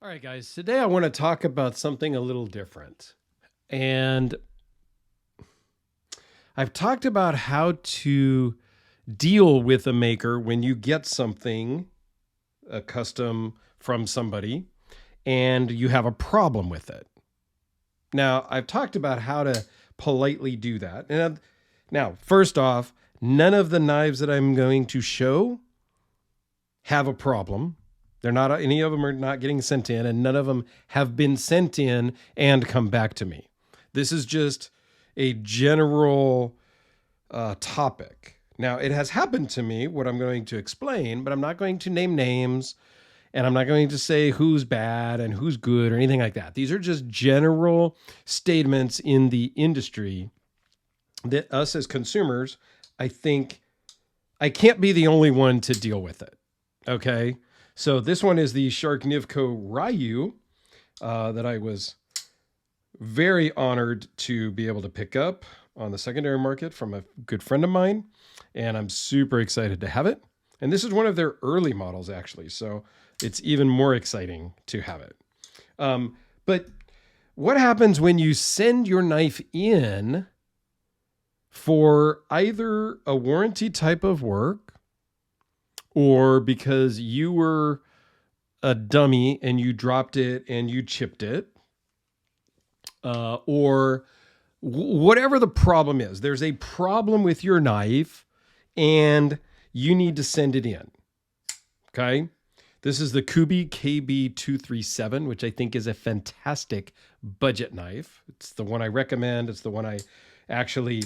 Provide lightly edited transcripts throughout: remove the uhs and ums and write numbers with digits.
All right, guys. Today I want to talk about something a little different. And I've talked about how to deal with a maker when you get something, a custom from somebody, and you have a problem with it. Now, I've talked about how to politely do that. Now, first off, none of the knives that I'm going to show have a problem. They're not, any of them are not getting sent in, and none of them have been sent in and come back to me. This is just a general topic. Now, it has happened to me, what I'm going to explain, but I'm not going to name names, and I'm not going to say who's bad and who's good or anything like that. These are just general statements in the industry that us as consumers, I think I can't be the only one to deal with it. Okay. So this one is the Sharknivko Ryu that I was very honored to be able to pick up on the secondary market from a good friend of mine. And I'm super excited to have it. And this is one of their early models, actually. So it's even more exciting to have it. But what happens when you send your knife in for either a warranty type of work or because you were a dummy and you dropped it and you chipped it, or whatever the problem is? There's a problem with your knife and you need to send it in. Okay. This is the Kubey KB237, which I think is a fantastic budget knife. It's the one I recommend. It's the one I actually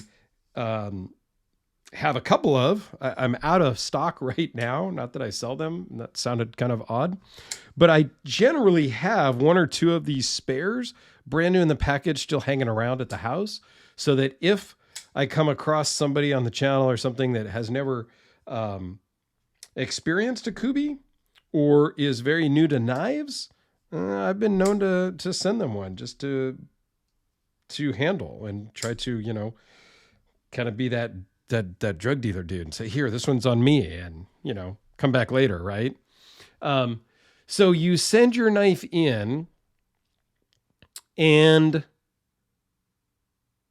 have a couple of. I'm out of stock right now. Not that I sell them. That sounded kind of odd. But I generally have one or two of these spares, brand new in the package, still hanging around at the house, so that if I come across somebody on the channel or something that has never experienced a Kubey or is very new to knives, I've been known to send them one just to handle and try to, kind of be that drug dealer dude and say, here, this one's on me, and, come back later, right? So you send your knife in and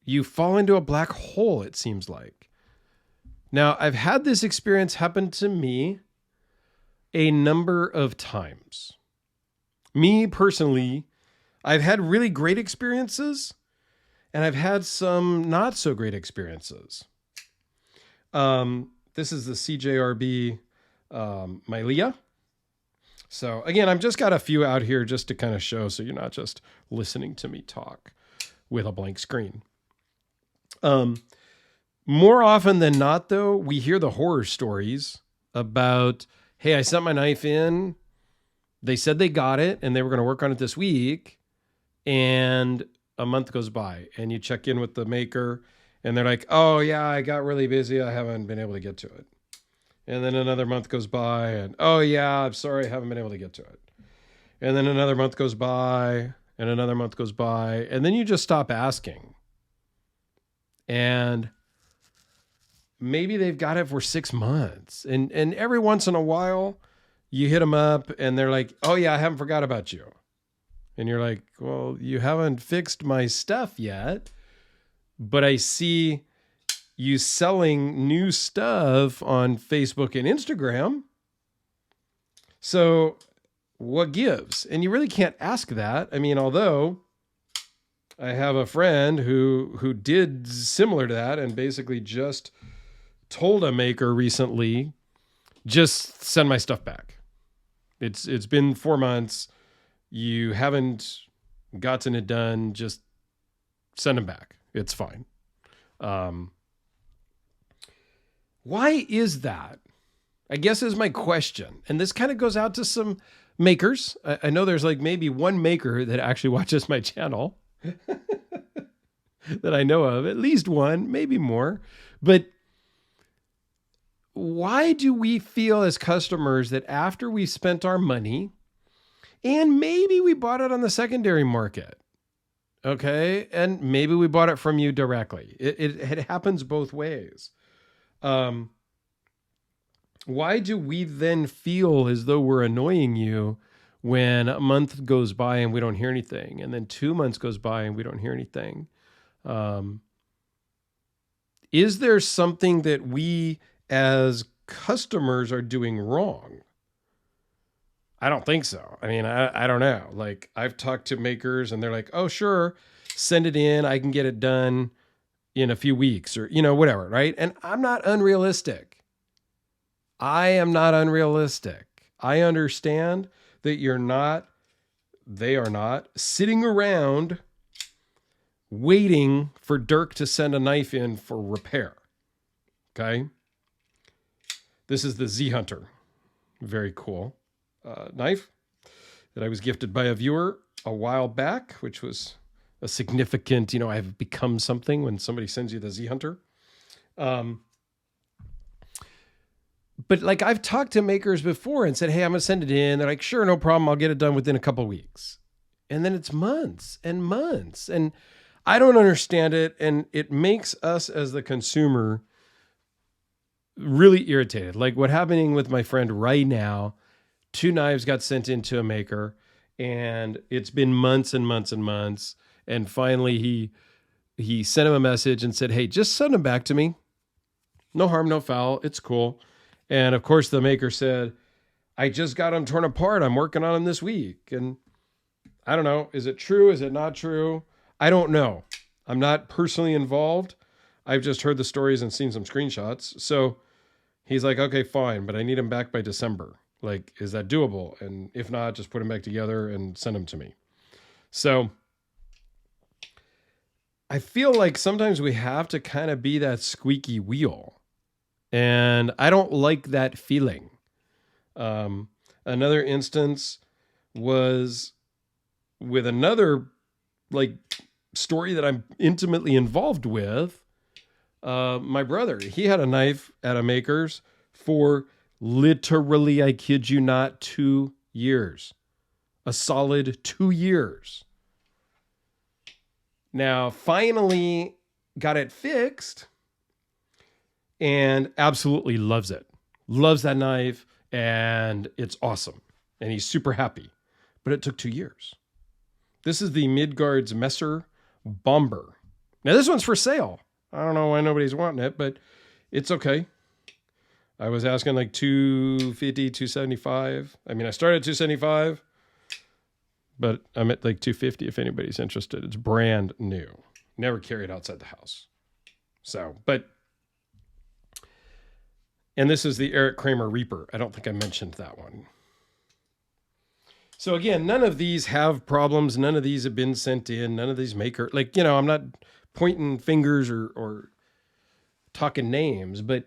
you fall into a black hole, it seems like. Now, I've had this experience happen to me a number of times. Me personally, I've had really great experiences and I've had some not so great experiences. This is the CJRB Milea. So again, I've just got a few out here just to kind of show, so you're not just listening to me talk with a blank screen. More often than not, though, we hear the horror stories about, hey, I sent my knife in. They said they got it and they were going to work on it this week. And a month goes by and you check in with the maker and they're like, oh yeah, I got really busy. I haven't been able to get to it. And then another month goes by and, oh yeah, I'm sorry, I haven't been able to get to it. And then another month goes by and another month goes by. And then you just stop asking. And maybe they've got it for 6 months. And every once in a while you hit them up and they're like, oh yeah, I haven't forgot about you. And you're like, well, you haven't fixed my stuff yet, but I see you selling new stuff on Facebook and Instagram. So what gives? And you really can't ask that. I mean, although I have a friend who did similar to that and basically just told a maker recently, just send my stuff back. It's been 4 months. You haven't gotten it done. Just send them back. It's fine. Why is that? I guess is my question. And this kind of goes out to some makers. I know there's like maybe one maker that actually watches my channel that I know of, at least one, maybe more. But why do we feel as customers that after we spent our money and maybe we bought it on the secondary market, okay, and maybe we bought it from you directly, it happens both ways. Why do we then feel as though we're annoying you when a month goes by and we don't hear anything, and then 2 months goes by and we don't hear anything? Is there something that we as customers are doing wrong? I don't think so. I mean, I don't know. Like, I've talked to makers and they're like, oh, sure, send it in. I can get it done in a few weeks or, whatever. Right. And I'm not unrealistic. I am not unrealistic. I understand that they are not sitting around waiting for Dirk to send a knife in for repair. Okay. This is the Z Hunter. Very cool knife that I was gifted by a viewer a while back, which was a significant, I've become something when somebody sends you the Z Hunter. But like, I've talked to makers before and said, hey, I'm going to send it in. They're like, sure, no problem. I'll get it done within a couple of weeks. And then it's months and months. And I don't understand it. And it makes us as the consumer really irritated. Like what happening with my friend right now, 2 knives got sent into a maker and it's been months and months and months. And finally he sent him a message and said, hey, just send them back to me. No harm, no foul. It's cool. And of course the maker said, I just got them torn apart. I'm working on them this week. And I don't know. Is it true? Is it not true? I don't know. I'm not personally involved. I've just heard the stories and seen some screenshots. So he's like, okay, fine, but I need them back by December. Like, is that doable? And if not, just put them back together and send them to me. So I feel like sometimes we have to kind of be that squeaky wheel. And I don't like that feeling. Another instance was with another like story that I'm intimately involved with. My brother, he had a knife at a maker's for literally, I kid you not, 2 years. A solid 2 years. Now, finally got it fixed and absolutely loves it. Loves that knife and it's awesome. And he's super happy. But it took 2 years. This is the Midgard's Messer Bomber. Now, this one's for sale. I don't know why nobody's wanting it, but it's okay. I was asking like $250, $275. I mean, I started at $275, but I'm at like $250 if anybody's interested. It's brand new. Never carried outside the house. So, and this is the Eric Kramer Reaper. I don't think I mentioned that one. So again, none of these have problems. None of these have been sent in. None of these I'm not pointing fingers or talking names, but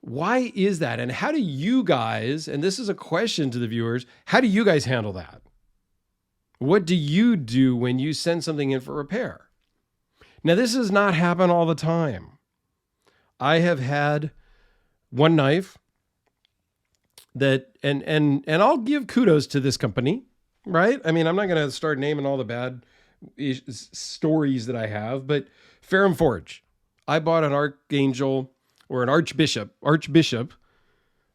why is that? And how do you guys, and this is a question to the viewers, how do you guys handle that? What do you do when you send something in for repair? Now, this does not happen all the time. I have had one knife that, and I'll give kudos to this company, right? I mean, I'm not going to start naming all the bad stories that I have, but Ferrum Forge. I bought an Archangel or an Archbishop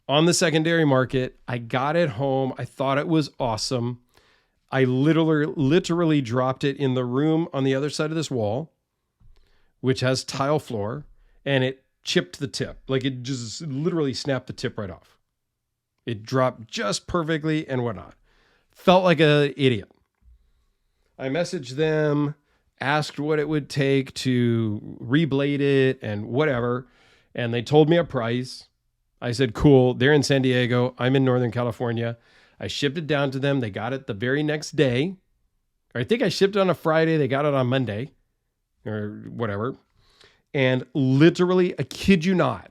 on the secondary market. I got it home. I thought it was awesome. I literally dropped it in the room on the other side of this wall, which has tile floor, and it chipped the tip. Like it just literally snapped the tip right off. It dropped just perfectly and whatnot. Felt like an idiot. I messaged them, asked what it would take to reblade it and whatever. And they told me a price. I said, cool. They're in San Diego. I'm in Northern California. I shipped it down to them. They got it the very next day. Or I think I shipped it on a Friday. They got it on Monday or whatever. And literally, I kid you not,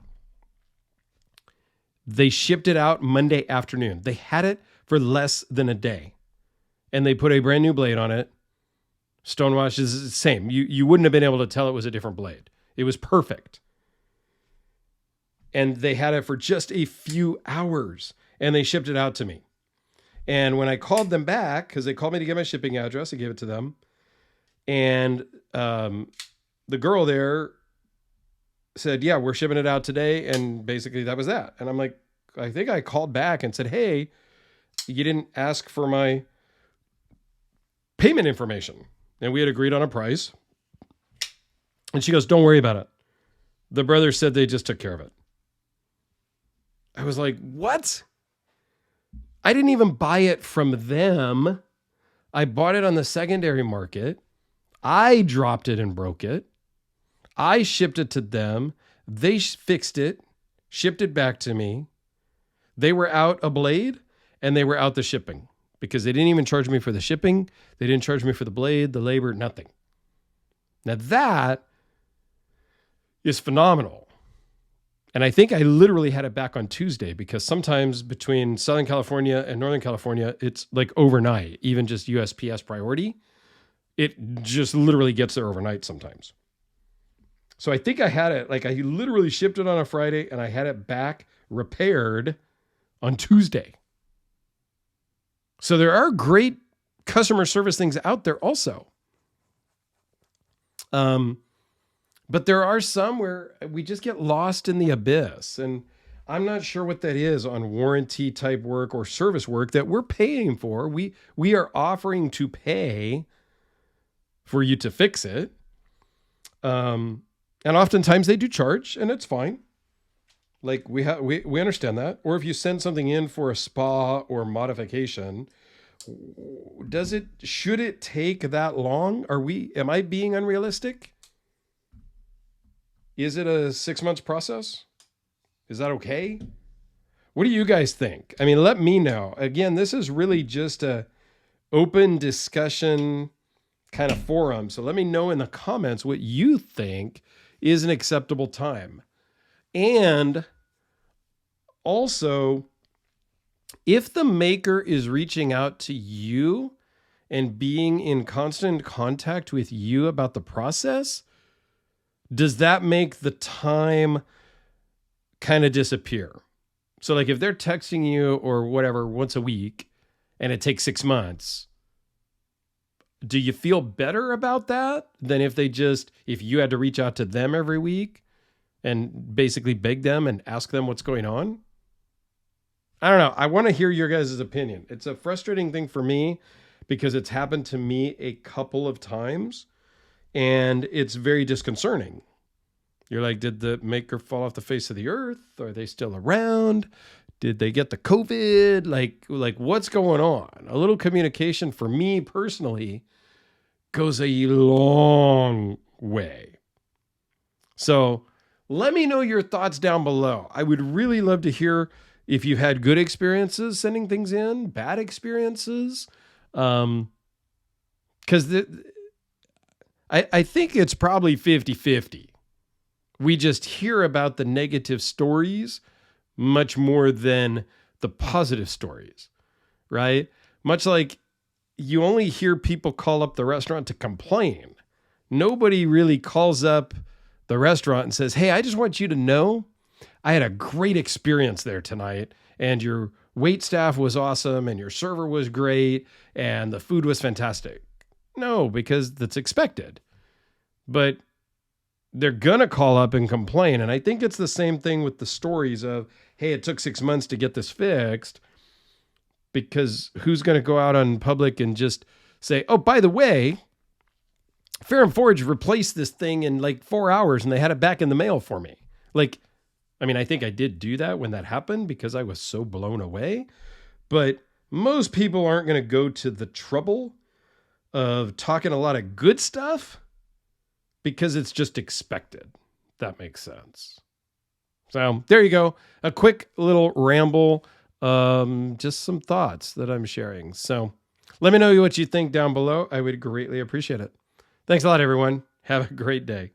they shipped it out Monday afternoon. They had it for less than a day. And they put a brand new blade on it. Stonewash is the same. You wouldn't have been able to tell it was a different blade. It was perfect. And they had it for just a few hours. And they shipped it out to me. And when I called them back, because they called me to get my shipping address, I gave it to them. And the girl there said, yeah, we're shipping it out today. And basically that was that. And I'm like, I think I called back and said, hey, you didn't ask for my payment information. And we had agreed on a price. And she goes, don't worry about it. The brothers said they just took care of it. I was like, what? I didn't even buy it from them. I bought it on the secondary market. I dropped it and broke it. I shipped it to them. They fixed it, shipped it back to me. They were out a blade and they were out the shipping because they didn't even charge me for the shipping. They didn't charge me for the blade, the labor, nothing. Now that is phenomenal. And I think I literally had it back on Tuesday because sometimes between Southern California and Northern California, it's like overnight, even just USPS priority. It just literally gets there overnight sometimes. So I think I had it, like I literally shipped it on a Friday and I had it back repaired on Tuesday. So there are great customer service things out there also. But there are some where we just get lost in the abyss. And I'm not sure what that is on warranty type work or service work that we're paying for. We are offering to pay for you to fix it. And oftentimes they do charge, and it's fine. Like we understand that. Or if you send something in for a spa or modification, should it take that long? Am I being unrealistic? Is it a 6 months process? Is that okay? What do you guys think? I mean, let me know. Again, this is really just a open discussion kind of forum. So let me know in the comments what you think is an acceptable time. And also, if the maker is reaching out to you and being in constant contact with you about the process, does that make the time kind of disappear? So like if they're texting you or whatever once a week and it takes 6 months, do you feel better about that than if you had to reach out to them every week and basically beg them and ask them what's going on? I don't know. I want to hear your guys' opinion. It's a frustrating thing for me because it's happened to me a couple of times. And it's very disconcerting. You're like, did the maker fall off the face of the earth? Are they still around? Did they get the COVID? Like what's going on? A little communication for me personally goes a long way. So let me know your thoughts down below. I would really love to hear if you've had good experiences sending things in, bad experiences. Because I think it's probably 50-50. We just hear about the negative stories much more than the positive stories, right? Much like you only hear people call up the restaurant to complain. Nobody really calls up the restaurant and says, hey, I just want you to know I had a great experience there tonight and your wait staff was awesome and your server was great and the food was fantastic. No, because that's expected. But they're going to call up and complain. And I think it's the same thing with the stories of, hey, it took 6 months to get this fixed. Because who's going to go out on public and just say, oh, by the way, Fair and Forge replaced this thing in like 4 hours and they had it back in the mail for me. Like, I mean, I think I did do that when that happened because I was so blown away. But most people aren't going to go to the trouble of talking a lot of good stuff because it's just expected. That makes sense. So there you go. A quick little ramble. Just some thoughts that I'm sharing. So let me know what you think down below. I would greatly appreciate it. Thanks a lot, everyone. Have a great day.